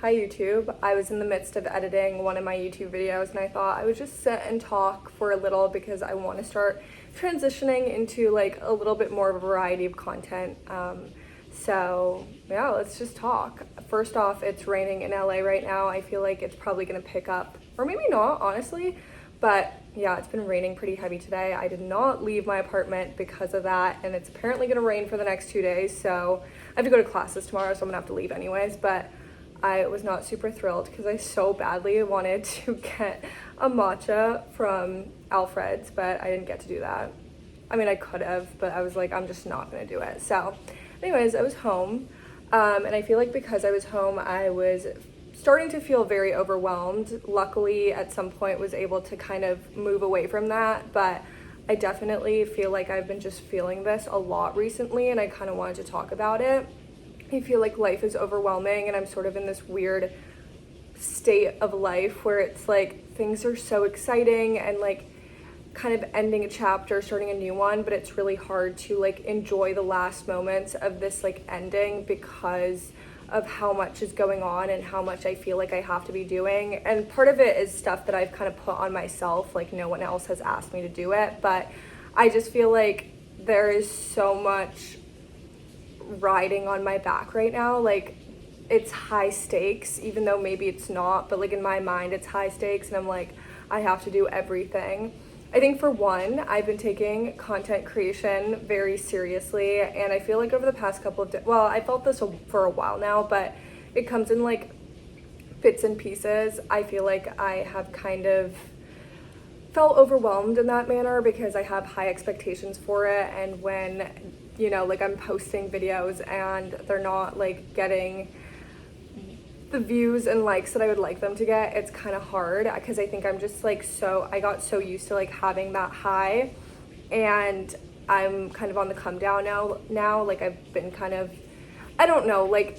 Hi YouTube. I was in the midst of editing one of my YouTube videos and I thought I would just sit and talk for a little because I want to start transitioning into like a little bit more of a variety of content. So yeah, let's just talk. First off, it's raining in LA right now. I feel like it's probably going to pick up, or maybe not, honestly. But yeah, it's been raining pretty heavy today. I did not leave my apartment because of that, and it's apparently going to rain for the next 2 days. So I have to go to classes tomorrow, so I'm going to have to leave anyways. But I was not super thrilled because I so badly wanted to get a matcha from Alfred's, but I didn't get to do that. I mean, I could have, but I was like, I'm just not going to do it. So anyways, I was home, and I feel like because I was home, I was starting to feel very overwhelmed. Luckily, at some point was able to kind of move away from that, but I definitely feel like I've been just feeling this a lot recently, and I kind of wanted to talk about it. I feel like life is overwhelming, and I'm sort of in this weird state of life where it's like things are so exciting and like kind of ending a chapter, starting a new one, but it's really hard to like enjoy the last moments of this like ending because of how much is going on and how much I feel like I have to be doing. And part of it is stuff that I've kind of put on myself, like no one else has asked me to do it, but I just feel like there is so much riding on my back right now. Like it's high stakes, even though maybe it's not, but like in my mind it's high stakes, and I'm like, I have to do everything. I think for one, I've been taking content creation very seriously, and I feel like over the past couple of days, well, I felt this for a while now, but it comes in like bits and pieces. I feel like I have kind of felt overwhelmed in that manner because I have high expectations for it, and when, you know, like I'm posting videos and they're not like getting the views and likes that I would like them to get, it's kind of hard because I think I'm just like I got so used to like having that high, and I'm kind of on the come down now. Like I've been kind of, I don't know, like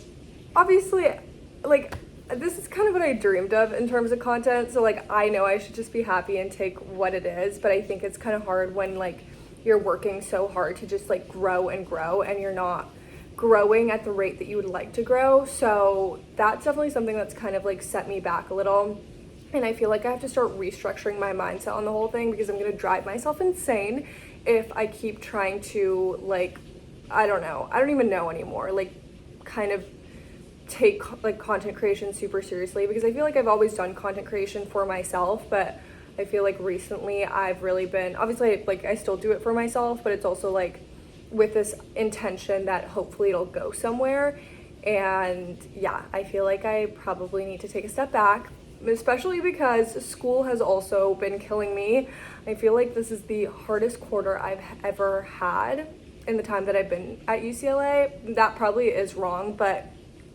obviously like this is kind of what I dreamed of in terms of content, so like I know I should just be happy and take what it is, but I think it's kind of hard when like you're working so hard to just like grow and grow and you're not growing at the rate that you would like to grow. So that's definitely something that's kind of like set me back a little, and I feel like I have to start restructuring my mindset on the whole thing because I'm gonna drive myself insane if I keep trying to like, I don't even know anymore, like kind of take like content creation super seriously, because I feel like I've always done content creation for myself, but I feel like recently I've really been, obviously like I still do it for myself, but it's also like with this intention that hopefully it'll go somewhere. And yeah, I feel like I probably need to take a step back, especially because school has also been killing me. I feel like this is the hardest quarter I've ever had in the time that I've been at UCLA. That probably is wrong, but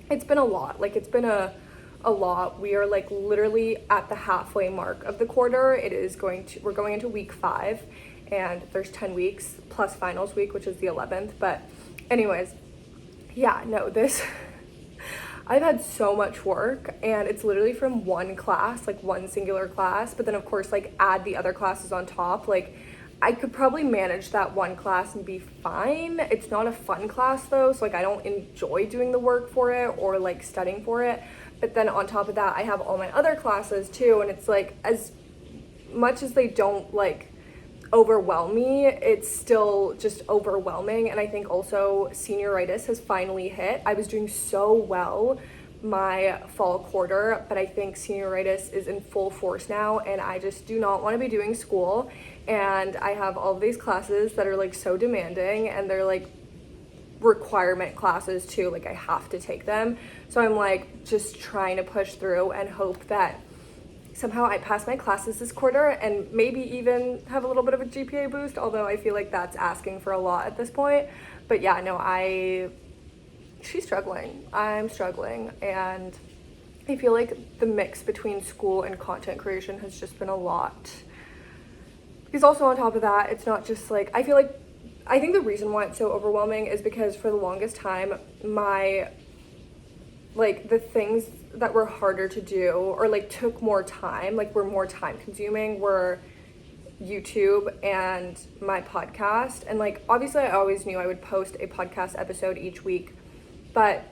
it's been a lot. Like it's been a lot. We are like literally at the halfway mark of the quarter. We're going into week 5, and there's 10 weeks plus finals week, which is the 11th. But anyways, yeah, no, I've had so much work, and it's literally from one class, like one singular class, but then of course like add the other classes on top. Like I could probably manage that one class and be fine. It's not a fun class though, so like I don't enjoy doing the work for it or like studying for it. But then on top of that, I have all my other classes too, and it's like as much as they don't like overwhelm me, it's still just overwhelming. And I think also senioritis has finally hit. I was doing so well my fall quarter, but I think senioritis is in full force now, and I just do not want to be doing school. And I have all of these classes that are like so demanding, and they're like requirement classes too, like I have to take them. So I'm like just trying to push through and hope that somehow I pass my classes this quarter and maybe even have a little bit of a GPA boost, although I feel like that's asking for a lot at this point. But yeah, no, she's struggling. I'm struggling, and I feel like the mix between school and content creation has just been a lot. Because also on top of that, it's not just like, I think the reason why it's so overwhelming is because for the longest time, the things that were harder to do or like took more time, like were more time consuming, were YouTube and my podcast. And like obviously I always knew I would post a podcast episode each week, but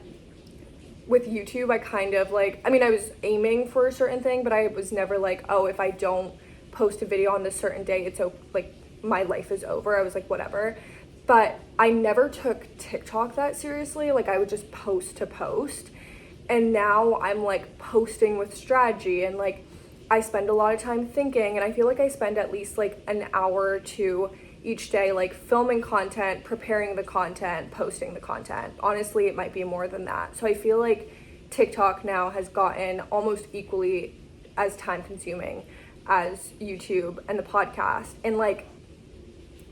with YouTube, I kind of like, I mean, I was aiming for a certain thing, but I was never like, oh, if I don't post a video on this certain day, it's like my life is over. I was like, whatever. But I never took TikTok that seriously. Like, I would just post to post. And now I'm like posting with strategy, and like I spend a lot of time thinking, and I feel like I spend at least like an hour or two each day, like filming content, preparing the content, posting the content. Honestly, it might be more than that. So I feel like TikTok now has gotten almost equally as time consuming as YouTube and the podcast. And like,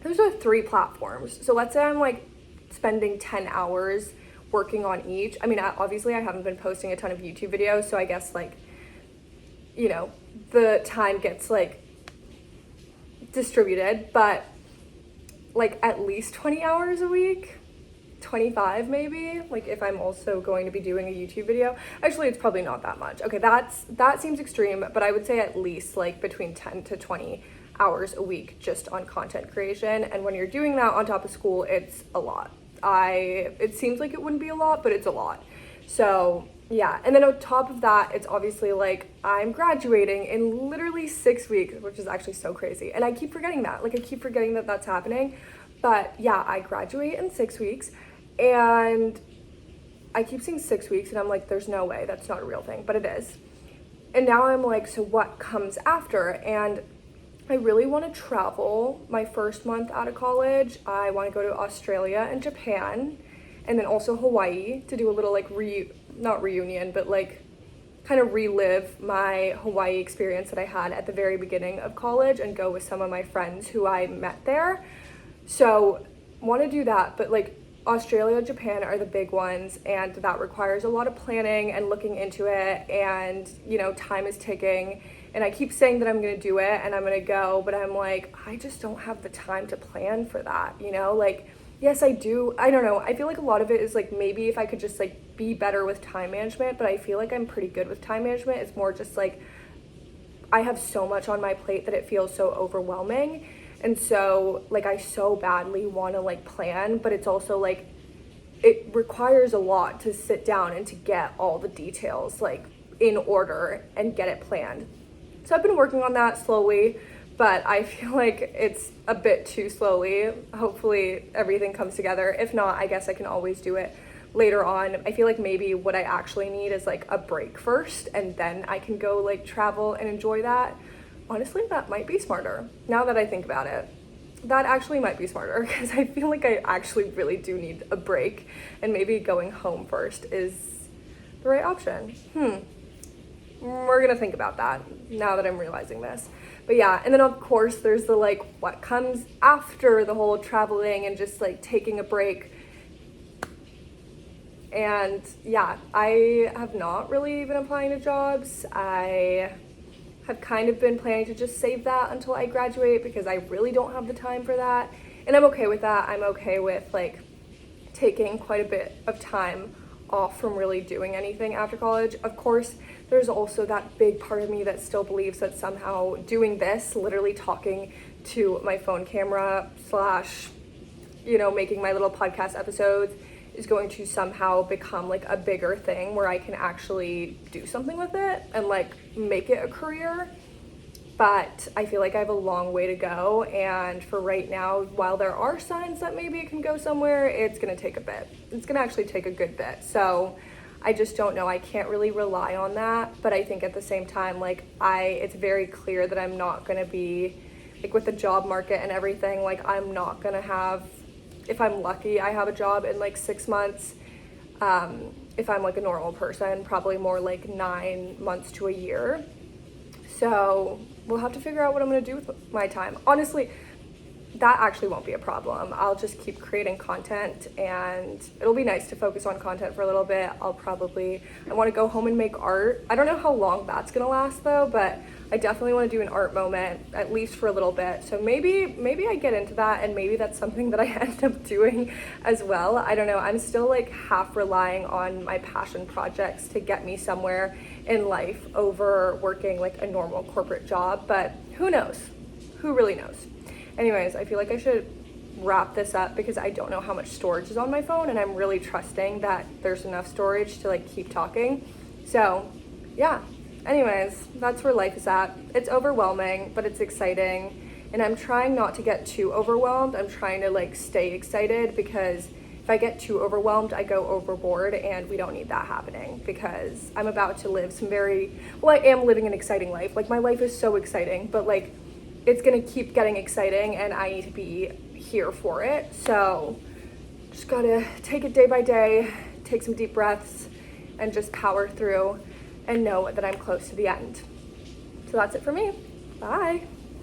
those are 3 platforms. So let's say I'm like spending 10 hours working on each. I mean, obviously I haven't been posting a ton of YouTube videos, so I guess like, you know, the time gets like distributed, but like at least 20 hours a week, 25 maybe, like if I'm also going to be doing a YouTube video. Actually, it's probably not that much. Okay, that seems extreme, but I would say at least like between 10 to 20 hours a week just on content creation. And when you're doing that on top of school, it's a lot. It seems like it wouldn't be a lot, but it's a lot. So yeah, and then on top of that, it's obviously like I'm graduating in literally 6 weeks, which is actually so crazy. And I keep forgetting that. Like, I keep forgetting that that's happening. But yeah, I graduate in 6 weeks, and I keep saying 6 weeks, and I'm like, there's no way, that's not a real thing, but it is. And now I'm like, so what comes after? And I really want to travel my first month out of college. I want to go to Australia and Japan, and then also Hawaii to do a little like not reunion, but like kind of relive my Hawaii experience that I had at the very beginning of college and go with some of my friends who I met there. So want to do that, but like Australia, Japan are the big ones, and that requires a lot of planning and looking into it, and you know, time is ticking, and I keep saying that I'm going to do it and I'm going to go, but I'm like, I just don't have the time to plan for that, you know? Like, yes, I do. I don't know. I feel like a lot of it is like, maybe if I could just like be better with time management, but I feel like I'm pretty good with time management. It's more just like I have so much on my plate that it feels so overwhelming. And so like I so badly want to like plan, but it's also like it requires a lot to sit down and to get all the details like in order and get it planned. So I've been working on that slowly, but I feel like it's a bit too slowly. Hopefully everything comes together. If not, I guess I can always do it later on. I feel like maybe what I actually need is like a break first, and then I can go like travel and enjoy that. Honestly, that might be smarter. Now that I think about it, that actually might be smarter, because I feel like I actually really do need a break, and maybe going home first is the right option. We're gonna think about that now that I'm realizing this. But yeah, and then of course there's the like what comes after the whole traveling and just like taking a break. And yeah, I have not really been applying to jobs. I have kind of been planning to just save that until I graduate, because I really don't have the time for that. And I'm okay with that. I'm okay with like taking quite a bit of time off from really doing anything after college. Of course, there's also that big part of me that still believes that somehow doing this, literally talking to my phone camera slash, you know, making my little podcast episodes, is going to somehow become like a bigger thing where I can actually do something with it and like make it a career. But I feel like I have a long way to go, and for right now, while there are signs that maybe it can go somewhere, it's gonna take a bit. It's gonna actually take a good bit. So I just don't know. I can't really rely on that. But I think at the same time, like it's very clear that I'm not gonna be like with the job market and everything, like I'm not gonna have, if I'm lucky, I have a job in like 6 months. If I'm like a normal person, probably more like 9 months to a year. So we'll have to figure out what I'm gonna do with my time. Honestly, that actually won't be a problem. I'll just keep creating content, and it'll be nice to focus on content for a little bit. I want to go home and make art. I don't know how long that's gonna last though, but I definitely want to do an art moment, at least for a little bit. So maybe I get into that, and maybe that's something that I end up doing as well. I don't know. I'm still like half relying on my passion projects to get me somewhere in life over working like a normal corporate job, but who knows? Who really knows? Anyways, I feel like I should wrap this up because I don't know how much storage is on my phone, and I'm really trusting that there's enough storage to like keep talking. So yeah, anyways, that's where life is at. It's overwhelming, but it's exciting. And I'm trying not to get too overwhelmed. I'm trying to like stay excited, because if I get too overwhelmed, I go overboard, and we don't need that happening, because I'm about to live I am living an exciting life. Like, my life is so exciting, but like, it's gonna keep getting exciting, and I need to be here for it. So just gotta take it day by day, take some deep breaths, and just power through and know that I'm close to the end. So that's it for me. Bye.